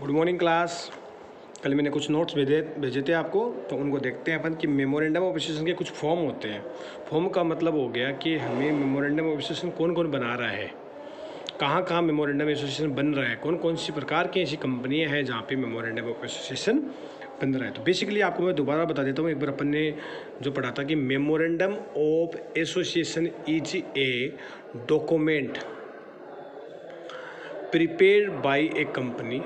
Good morning class. कल मैंने कुछ नोट्स भेजे थे आपको, तो उनको देखते हैं अपन कि मेमोरेंडम ऑफ एसोसिएशन के कुछ फॉर्म होते हैं। फॉर्म का मतलब हो गया कि हमें मेमोरेंडम ऑफ एसोसिएशन कौन कौन बना रहा है, कहाँ कहाँ मेमोरेंडम एसोसिएशन बन रहा है, कौन कौन सी प्रकार की ऐसी कंपनियाँ हैं जहाँ पे मेमोरेंडम ऑफ एसोसिएशन बन रहा है। तो बेसिकली आपको मैं दोबारा बता देता हूँ। एक बार अपन ने जो पढ़ा था कि memorandum of association is a document prepared by a company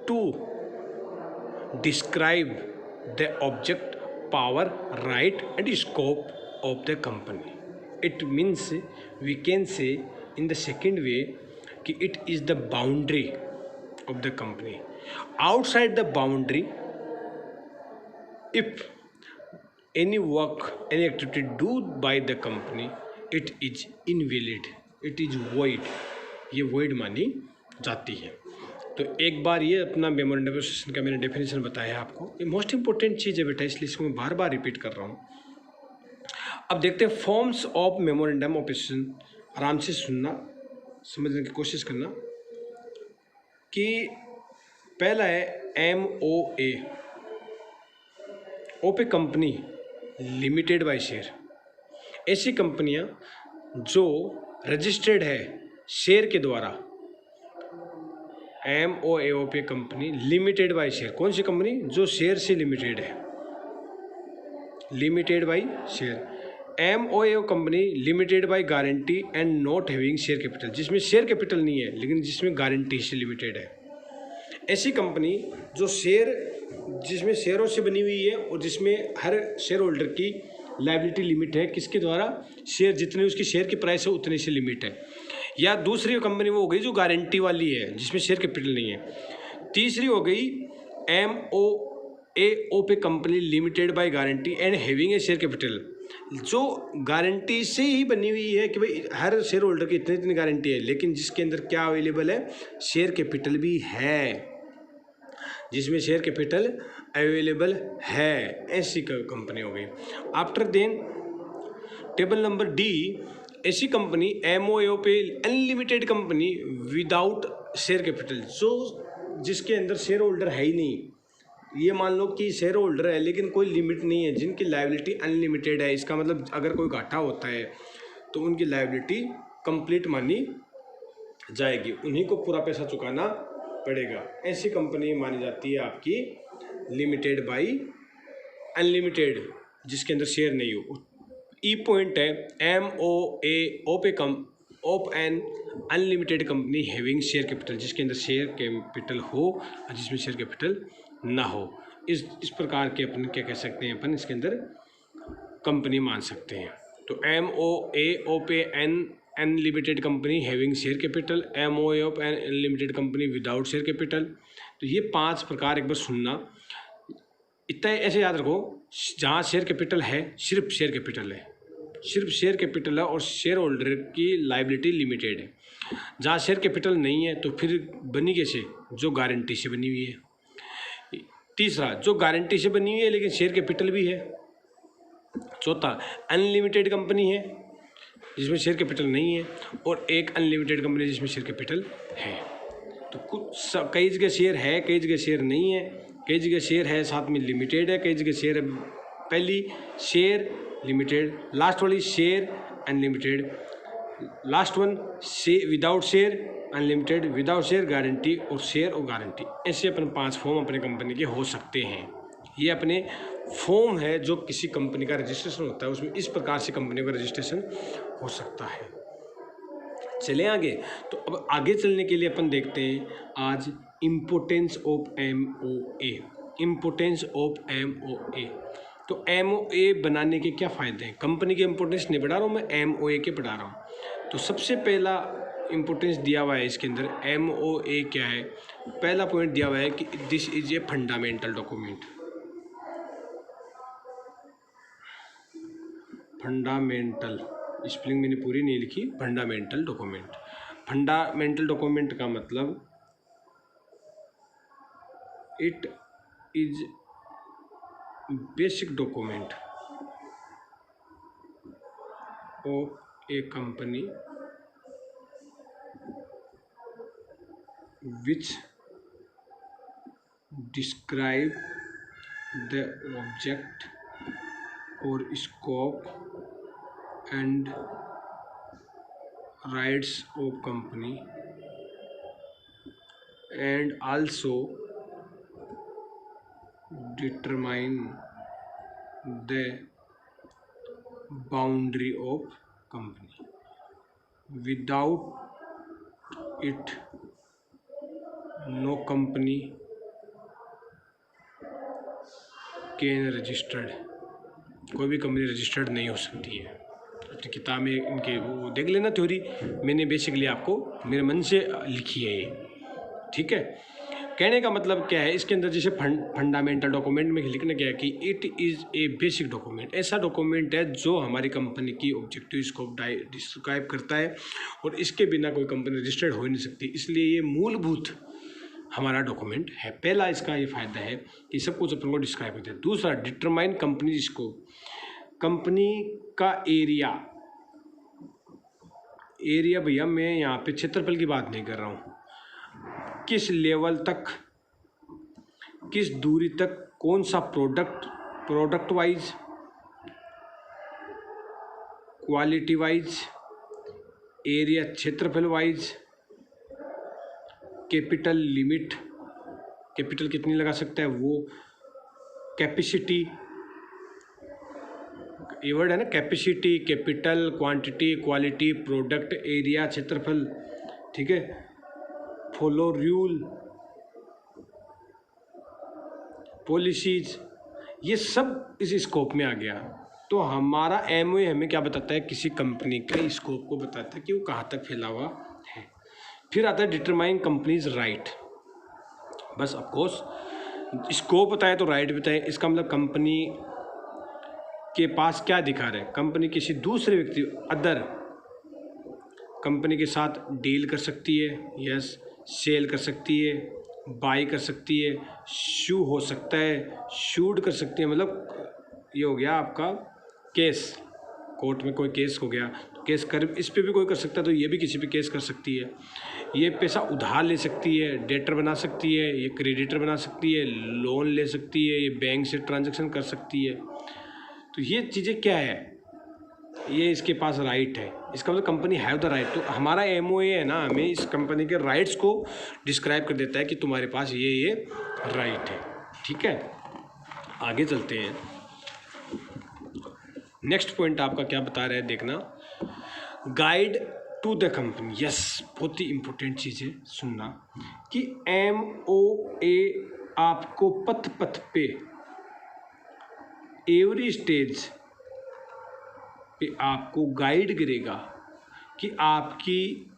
to describe the object, power, right and scope of the company. It means we can say in the second way कि it is the boundary of the company. Outside the boundary, if any work, any activity do by the company, it is invalid, it is void. ये void मानी जाती है। तो एक बार ये अपना memorandum of association का मैंने डेफिनेशन बताया आपको। ये मोस्ट इंपॉर्टेंट चीज़ है बेटा, इसलिए इसको मैं बार बार रिपीट कर रहा हूँ। अब देखते हैं forms of memorandum of association. आराम से सुनना, समझने की कोशिश करना कि पहला है MOA, ओ पे कंपनी लिमिटेड बाय शेयर। ऐसी कंपनियां जो रजिस्टर्ड है शेयर के द्वारा। MOA पे कंपनी लिमिटेड बाय शेयर, कौन सी कंपनी? जो शेयर से लिमिटेड है, limited by share. MOA company limited by guarantee and not having share capital, जिसमें शेयर कैपिटल नहीं है लेकिन जिसमें गारंटी से लिमिटेड है। ऐसी कंपनी जो जिसमें शेयरों से बनी हुई है और जिसमें हर शेयर होल्डर की लायबिलिटी लिमिट है, किसके द्वारा? शेयर, जितने उसकी शेयर की प्राइस है उतने से लिमिट है। या दूसरी कंपनी वो हो गई जो गारंटी वाली है, जिसमें शेयर कैपिटल नहीं है। तीसरी हो गई MOA पे company limited by guarantee and having a share capital, जो गारंटी से ही बनी हुई है कि भाई हर शेयर होल्डर की इतनी इतनी गारंटी है, लेकिन जिसके अंदर क्या अवेलेबल है? शेयर कैपिटल भी है, जिसमें शेयर कैपिटल अवेलेबल है। ऐसी कंपनी हो गई। After then table number D, ऐसी कंपनी MOA पे unlimited company without share capital, जो जिसके अंदर शेयर होल्डर है ही नहीं। ये मान लो कि शेयर होल्डर है लेकिन कोई लिमिट नहीं है, जिनकी लायबिलिटी अनलिमिटेड है। इसका मतलब अगर कोई घाटा होता है तो उनकी लायबिलिटी कंप्लीट मानी जाएगी, उन्हीं को पूरा पैसा चुकाना पड़ेगा। ऐसी कंपनी मानी जाती है आपकी लिमिटेड बाय अनलिमिटेड, जिसके अंदर शेयर नहीं हो। ई पॉइंट है MOA पे of an unlimited company having share capital, जिसके अंदर शेयर कैपिटल हो और जिसमें शेयर कैपिटल ना हो। इस प्रकार के अपन क्या कह सकते हैं? अपन इसके अंदर कंपनी मान सकते हैं। तो MOA पे an unlimited company having share capital, MOA of an unlimited company without share capital. तो ये 5 प्रकार एक बार सुनना, इतना ऐसे याद रखो। जहाँ शेयर कैपिटल है, सिर्फ शेयर कैपिटल है, सिर्फ शेयर कैपिटल है और शेयर होल्डर की लायबिलिटी लिमिटेड है। जहाँ शेयर कैपिटल नहीं है तो फिर बनी कैसे? जो गारंटी से बनी हुई है। तीसरा, जो गारंटी से बनी हुई है लेकिन शेयर कैपिटल भी है। चौथा, अनलिमिटेड कंपनी है जिसमें शेयर कैपिटल नहीं है, और एक अनलिमिटेड कंपनी जिसमें शेयर कैपिटल है। तो कुछ कई जगह शेयर है, कई जगह शेयर नहीं है, कई जगह शेयर है साथ में लिमिटेड है, कई जगह शेयर है पहली शेयर लिमिटेड, लास्ट वाली share unlimited, last one without share unlimited, without share guarantee, और शेयर और गारंटी। ऐसे अपन 5 फॉर्म अपने कंपनी के हो सकते हैं। ये अपने फॉर्म है जो किसी कंपनी का रजिस्ट्रेशन होता है, उसमें इस प्रकार से कंपनी का रजिस्ट्रेशन हो सकता है। चलें आगे। तो अब आगे चलने के लिए अपन देखते हैं आज importance of MOA। Importance of MOA। तो MOA बनाने के क्या फ़ायदे हैं? कंपनी के इम्पोर्टेंस नहीं पढ़ा रहा हूँ मैं, MOA के पढ़ा रहा हूँ। तो सबसे पहला इम्पोर्टेंस दिया हुआ है इसके अंदर, MOA क्या है? पहला पॉइंट दिया हुआ है कि this is a fundamental document. Fundamental spelling मैंने पूरी नहीं लिखी, फंडामेंटल डॉक्यूमेंट। फंडामेंटल डॉक्यूमेंट का मतलब it is basic document of A company which describe the object or scope and rights of company and also determine the boundary of company. Without it, no company can registered, कोई भी company registered नहीं हो सकती है। अपनी किताब में इनके वो देख लेना थ्योरी, मैंने बेसिकली आपको मेरे मन से लिखी है ये, ठीक है। कहने का मतलब क्या है, इसके अंदर जैसे फंडामेंटल डॉक्यूमेंट में लिखना क्या है कि it is a basic document, ऐसा डॉक्यूमेंट है जो हमारी कंपनी की ऑब्जेक्टिव स्कोप डिस्क्राइब करता है और इसके बिना कोई कंपनी रजिस्टर्ड हो ही नहीं सकती, इसलिए ये मूलभूत हमारा डॉक्यूमेंट है। पहला इसका ये फ़ायदा है कि सब कुछ अपन को डिस्क्राइब करते हैं। दूसरा, डिटरमाइन कंपनी स्कोप, कंपनी का एरिया भैया मैं यहाँ पे क्षेत्रफल की बात नहीं कर रहा हूँ, किस लेवल तक, किस दूरी तक, कौन सा product wise, quality wise, area क्षेत्रफल वाइज, कैपिटल लिमिट, कैपिटल कितनी लगा सकता है वो, कैपेसिटी, ये वर्ड है ना, capacity, capital, quantity, quality, product, area, क्षेत्रफल, ठीक है। फॉलो रूल, पॉलिसीज, ये सब इस स्कोप में आ गया। तो हमारा एमओए हमें क्या बताता है, किसी कंपनी के स्कोप को बताता है कि वो कहाँ तक फैला हुआ है। फिर आता है डिटरमाइन कंपनीज राइट, बस ऑफकोर्स स्कोप बताए तो राइट बताए, इसका मतलब कंपनी के पास क्या दिखा रहे हैं, कंपनी किसी दूसरे व्यक्ति अदर कंपनी के साथ डील कर सकती है, यस, सेल कर सकती है, बाई कर सकती है, शू हो सकता है, शूट कर सकती है, मतलब ये हो गया आपका केस, कोर्ट में कोई केस हो गया तो केस कर, इस पे भी कोई कर सकता है तो ये भी किसी पे केस कर सकती है। ये पैसा उधार ले सकती है, डेटर बना सकती है, ये क्रेडिटर बना सकती है, लोन ले सकती है, ये बैंक से ट्रांजैक्शन कर सकती है। तो ये चीज़ें क्या है, ये इसके पास राइट है, इसका मतलब कंपनी हैव द राइट। तो हमारा एमओए है ना, हमें इस कंपनी के राइट्स को डिस्क्राइब कर देता है कि तुम्हारे पास ये राइट है, ठीक है। आगे चलते हैं, नेक्स्ट पॉइंट आपका क्या बता रहा है देखना, guide to the company, yes, बहुत ही इंपॉर्टेंट चीज़ है सुनना कि एमओए आपको पथ पथ पे एवरी स्टेज पे आपको गाइड करेगा कि आपकी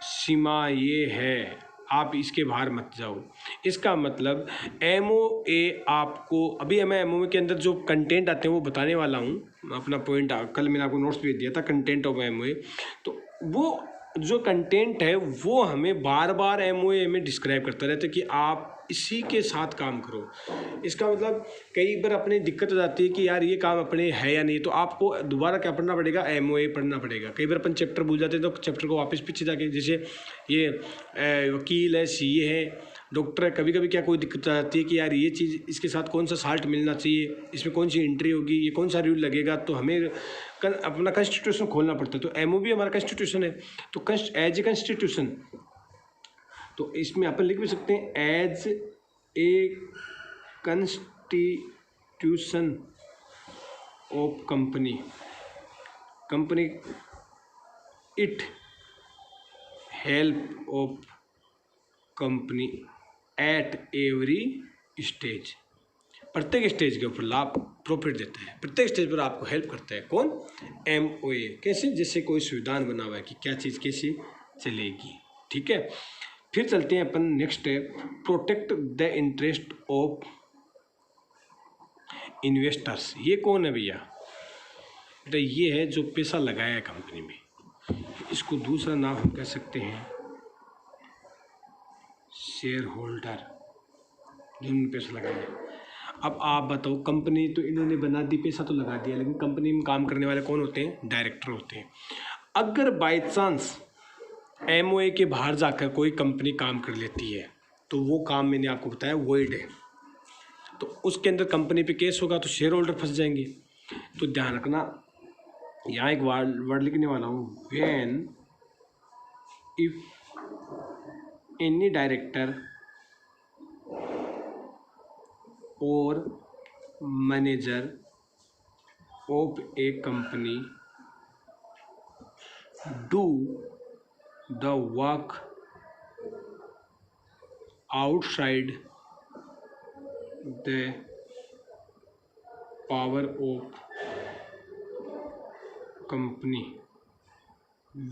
सीमा ये है, आप इसके बाहर मत जाओ। इसका मतलब एमओए आपको, अभी मैं एमओए के अंदर जो कंटेंट आते हैं वो बताने वाला हूँ, अपना पॉइंट कल मैंने आपको नोट्स भेज दिया था कंटेंट ऑफ एमओए, तो वो जो कंटेंट है वो हमें बार बार एमओए में डिस्क्राइब करता रहता है कि आप इसी के साथ काम करो। इसका मतलब कई बार अपनी दिक्कत हो जाती है कि यार ये काम अपने है या नहीं, तो आपको दोबारा क्या पढ़ना पड़ेगा, एमओए पढ़ना पड़ेगा। कई बार अपन चैप्टर भूल जाते हैं तो चैप्टर को वापस पीछे जाके, जैसे ये वकील है, सीए है, डॉक्टर है, कभी कभी क्या कोई दिक्कत आ जाती है कि यार ये चीज़ इसके साथ कौन सा साल्ट मिलना चाहिए, इसमें कौन सी एंट्री होगी, ये कौन सा रूल लगेगा, तो हमें अपना कॉन्स्टिट्यूशन खोलना पड़ता है। तो एमओ भी हमारा कॉन्स्टिट्यूशन है, तो एज ए कॉन्स्टिट्यूशन, तो इसमें अपन लिख भी सकते हैं as a constitution of company, it help of company at every stage, प्रत्येक स्टेज के ऊपर लाभ प्रॉफिट देता है, प्रत्येक स्टेज पर आपको हेल्प करता है। कौन, एमओए। कैसे, जैसे कोई संविधान बना हुआ है कि क्या चीज़ कैसे चलेगी, ठीक है। फिर चलते हैं अपन नेक्स्ट है, protect the interest of investors. ये कौन है भैया, बेटा ये है जो पैसा लगाया है कंपनी में, इसको दूसरा नाम हम कह सकते हैं शेयर होल्डर, जिन्होंने पैसा लगाया। अब आप बताओ, कंपनी तो इन्होंने बना दी, पैसा तो लगा दिया, लेकिन कंपनी में काम करने वाले कौन होते हैं, डायरेक्टर होते हैं। अगर बाय चांस एमओए के बाहर जाकर कोई कंपनी काम कर लेती है तो वो काम मैंने आपको बताया वॉइड है, तो उसके अंदर कंपनी पे केस होगा तो शेयर होल्डर फंस जाएंगे। तो ध्यान रखना, यहाँ एक वर्ड लिखने वाला हूँ, व्हेन इफ एनी डायरेक्टर और manager of A company do the work outside the power of company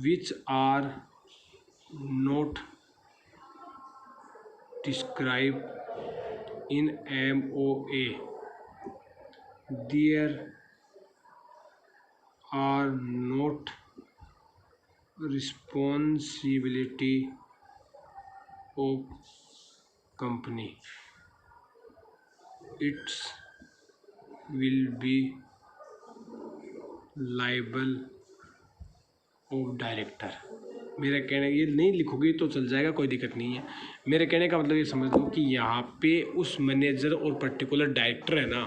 which are not described in MOA, there are not responsibility of company, it will be liable of director। मेरा कहने, ये नहीं लिखोगे तो चल जाएगा, कोई दिक्कत नहीं है। मेरे कहने का मतलब ये समझ लो कि यहाँ पे उस मैनेजर और पर्टिकुलर डायरेक्टर है ना,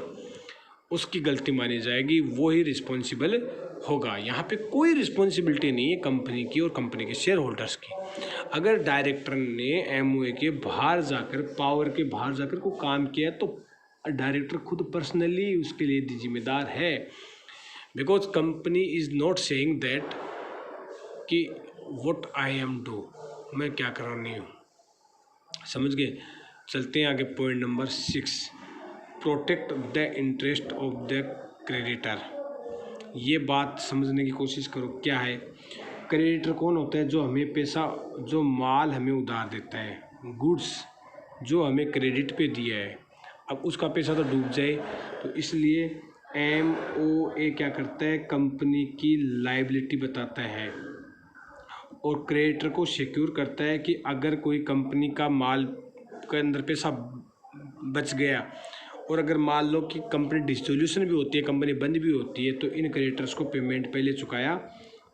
उसकी गलती मानी जाएगी, वो ही रिस्पॉन्सिबल होगा। यहाँ पे कोई रिस्पॉन्सिबिलिटी नहीं है कंपनी की और कंपनी के शेयर होल्डर्स की। अगर डायरेक्टर ने एमओए के बाहर जाकर, पावर के बाहर जाकर को काम किया तो डायरेक्टर खुद पर्सनली उसके लिए जिम्मेदार है, because company is not saying that कि व्हाट आई एम डू, मैं क्या कर रही हूँ। समझ गए? चलते हैं आगे। Point number 6, protect the interest of the creditor. ये बात समझने की कोशिश करो, क्या है क्रेडिटर? कौन होता है? जो हमें पैसा, जो माल हमें उधार देता है, गुड्स जो हमें क्रेडिट पे दिया है, अब उसका पैसा तो डूब जाए, तो इसलिए एमओए क्या करता है, कंपनी की लायबिलिटी बताता है और क्रेडिटर को सिक्योर करता है कि अगर कोई कंपनी का माल के अंदर पैसा बच गया और अगर मान लो कि कंपनी डिसोल्यूशन भी होती है, कंपनी बंद भी होती है, तो इन क्रेडिटर्स को पेमेंट पहले चुकाया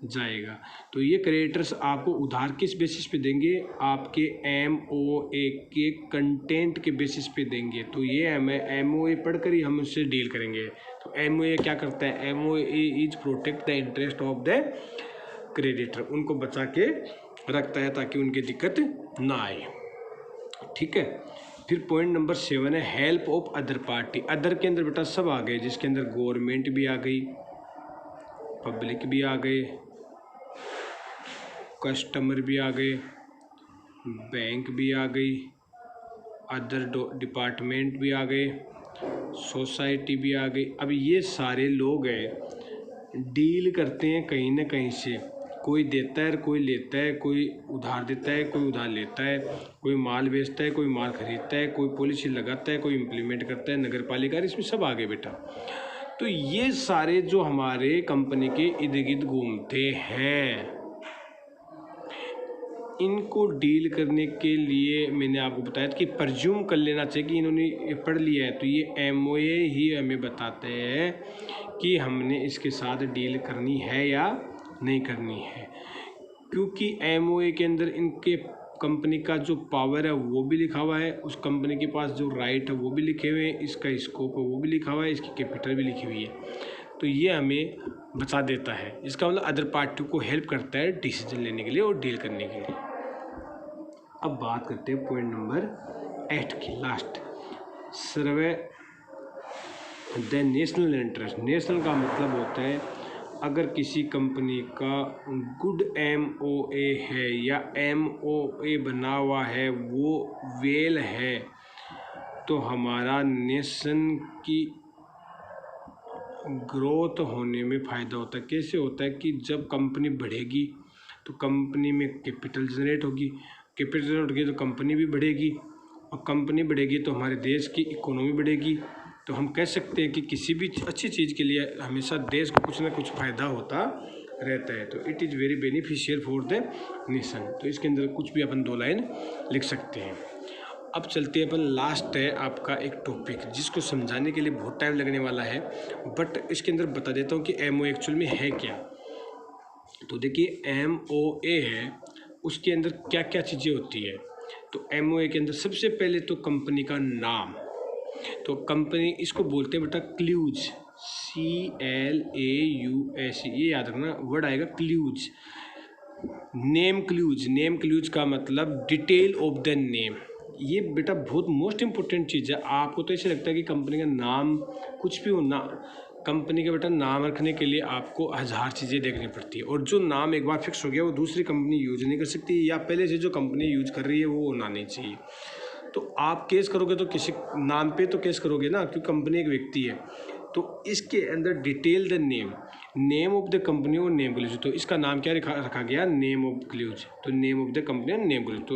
जाएगा। तो ये क्रेडिटर्स आपको उधार किस बेसिस पे देंगे? आपके एमओए के कंटेंट के बेसिस पे देंगे। तो ये हमें एमओए पढ़कर ही हम उससे डील करेंगे। तो एमओए क्या करता है? MOA is protect the interest of the creditor, उनको बचा के रखता है ताकि उनकी दिक्कत ना आए। ठीक है। फिर पॉइंट नंबर 7 है help of other party. Other के अंदर बेटा सब आ गए, जिसके अंदर गवर्नमेंट भी आ गई, पब्लिक भी आ गए, कस्टमर भी आ गए, बैंक भी आ गई, अदर डिपार्टमेंट भी आ गए, सोसाइटी भी आ गई। अब ये सारे लोग हैं, डील करते हैं कहीं ना कहीं से, कोई देता है, कोई लेता है, कोई उधार देता है, कोई उधार लेता है, कोई माल बेचता है, कोई माल खरीदता है, कोई पॉलिसी लगाता है, कोई इम्प्लीमेंट करता है, नगर पालिका, इसमें सब आ गए बेटा। तो ये सारे जो हमारे कंपनी के इर्द गिर्द घूमते हैं, इनको डील करने के लिए मैंने आपको बताया था कि परज्यूम कर लेना चाहिए कि इन्होंने पढ़ लिया है, तो ये एमओए ही हमें बताते हैं कि हमने इसके साथ डील करनी है या नहीं करनी है, क्योंकि एमओए के अंदर इनके कंपनी का जो पावर है वो भी लिखा हुआ है, उस कंपनी के पास जो राइट है वो भी लिखे हुए हैं, इसका स्कोप है वो भी लिखा हुआ है, इसकी कैपिटल भी लिखी हुई है। तो ये हमें बचा देता है, इसका मतलब अदर पार्टी को हेल्प करता है डिसीजन लेने के लिए और डील करने के लिए। अब बात करते हैं पॉइंट नंबर 8 की, last, survey the national interest. National का मतलब होता है अगर किसी कंपनी का गुड एमओए है या एमओए बना हुआ है, वो वेल है, तो हमारा नेशन की ग्रोथ होने में फ़ायदा होता है। कैसे होता है कि जब कंपनी बढ़ेगी तो कंपनी में कैपिटल जनरेट होगी, कैपिटल जनरेट होगी तो कंपनी भी बढ़ेगी, और कंपनी बढ़ेगी तो हमारे देश की इकोनॉमी बढ़ेगी। तो हम कह सकते हैं कि किसी भी अच्छी चीज़ के लिए हमेशा देश को कुछ ना कुछ फ़ायदा होता रहता है। तो it is very beneficial for the nation. तो इसके अंदर कुछ भी अपन 2 लाइन लिख सकते हैं। अब चलते हैं अपन, लास्ट है आपका एक टॉपिक जिसको समझाने के लिए बहुत टाइम लगने वाला है, बट इसके अंदर बता देता हूँ कि एमओए एक्चुअल में है क्या। तो देखिए एमओए है उसके अंदर क्या क्या चीज़ें होती है। तो MOA के अंदर सबसे पहले तो कंपनी का नाम, तो कंपनी इसको बोलते हैं बेटा क्ल्यूज, CLAUS, ये याद रखना वर्ड आएगा clues. Name clues, name clues का मतलब डिटेल ऑफ द नेम। ये बेटा बहुत मोस्ट इंपॉर्टेंट चीज़ है। आपको तो ऐसे लगता है कि कंपनी का नाम कुछ भी हो ना, कंपनी का बेटा नाम रखने के लिए आपको 1000 चीज़ें देखनी पड़ती है, और जो नाम एक बार फिक्स हो गया वो दूसरी कंपनी यूज नहीं कर सकती, या पहले से जो कंपनी यूज कर रही है वो होना नहीं चाहिए। तो आप केस करोगे तो किसी नाम पे तो केस करोगे ना, क्योंकि कंपनी एक व्यक्ति है। तो इसके अंदर detail the name, name of the company और नेम क्ल्यूज, तो इसका नाम क्या रखा गया, नेम ऑफ क्ल्यूज। तो नेम ऑफ द कंपनी और नेम क्ल्यूज, तो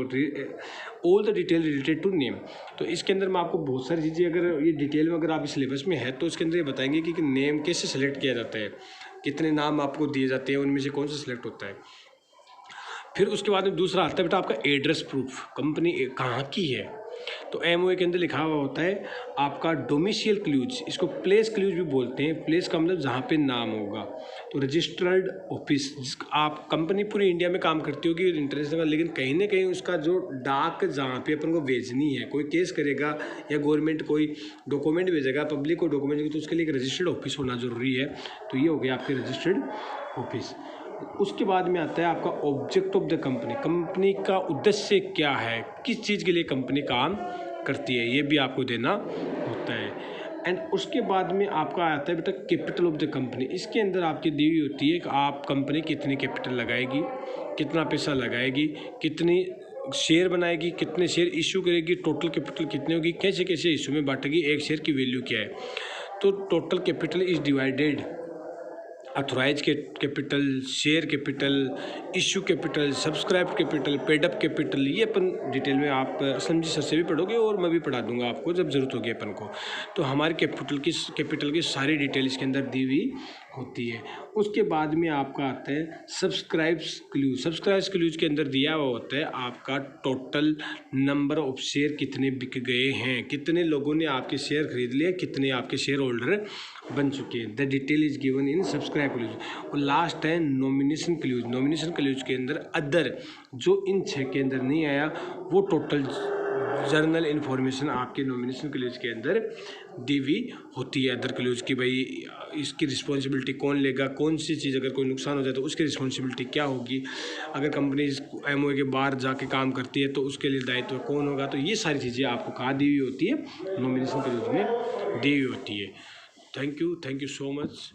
all the detail related to name. तो इसके अंदर मैं आपको बहुत सारी चीज़ें, अगर ये डिटेल में अगर आप सिलेबस में है तो इसके अंदर ये बताएंगे कि नेम कैसे सेलेक्ट किया जाता है, कितने नाम आपको दिए जाते हैं, उनमें से कौन सा सिलेक्ट होता है। फिर उसके बाद में दूसरा आता है बेटा आपका एड्रेस प्रूफ, कंपनी कहाँ की है। तो MOA के अंदर लिखा हुआ होता है आपका डोमिशियल क्ल्यूज, इसको प्लेस क्ल्यूज भी बोलते हैं। प्लेस का मतलब जहाँ पे नाम होगा। तो रजिस्टर्ड ऑफिस, आप कंपनी पूरी इंडिया में काम करती होगी इंटरनेशनल, लेकिन कहीं ना कहीं उसका जो डाक जहाँ पे अपन को भेजनी है, कोई केस करेगा या गवर्नमेंट कोई डॉक्यूमेंट भेजेगा, पब्लिक को डॉक्यूमेंट, तो उसके लिए एक रजिस्टर्ड ऑफिस होना जरूरी है। तो ये हो गया आपके रजिस्टर्ड ऑफिस। उसके बाद में आता है आपका object of the company, company का उद्देश्य क्या है, किस चीज़ के लिए कंपनी काम करती है, ये भी आपको देना होता है। एंड उसके बाद में आपका आता है बेटा कैपिटल ऑफ द कंपनी। इसके अंदर आपकी दी हुई होती है कि आप कंपनी कितनी कैपिटल लगाएगी, कितना पैसा लगाएगी, कितनी शेयर बनाएगी, कितने शेयर इशू करेगी, टोटल कैपिटल कितनी होगी, कैसे कैसे इशू में बांटेगी, एक शेयर की वैल्यू क्या है। तो total capital is divided authorise capital, share capital, issue capital, subscribe capital, paid up capital, ये अपन डिटेल में आप समझी सर से भी पढ़ोगे और मैं भी पढ़ा दूंगा आपको जब ज़रूरत होगी अपन को। तो हमारे कैपिटल की सारी डिटेल इसके अंदर दी हुई होती है। उसके बाद में आपका आता है सब्सक्राइब्स क्ल्यूज। सब्सक्राइब्स क्ल्यूज के अंदर दिया हुआ होता है आपका टोटल नंबर ऑफ शेयर कितने बिक गए हैं, कितने लोगों ने आपके शेयर खरीद लिए, कितने आपके शेयर होल्डर बन चुके हैं। The detail is given in subscribe clues. और लास्ट है नॉमिनेशन क्ल्यूज। नॉमिनेशन क्ल्यूज के अंदर अदर, जो इन 6 के अंदर नहीं आया वो टोटल जर्नल इन्फॉर्मेशन आपके नॉमिनेशन क्ल्यूज के अंदर दी हुई होती है। अदर क्ल्यूज की भाई इसकी रिस्पॉन्सिबिलिटी कौन लेगा, कौन सी चीज़ अगर कोई नुकसान हो जाए तो उसकी रिस्पॉन्सिबिलिटी क्या होगी, अगर कंपनी MOA के बाहर जाके काम करती है तो उसके लिए दायित्व कौन होगा। तो ये सारी चीज़ें आपको कहाँ दी हुई होती है, नॉमिनेशन क्ल्यूज में दी हुई होती है। Thank you so much.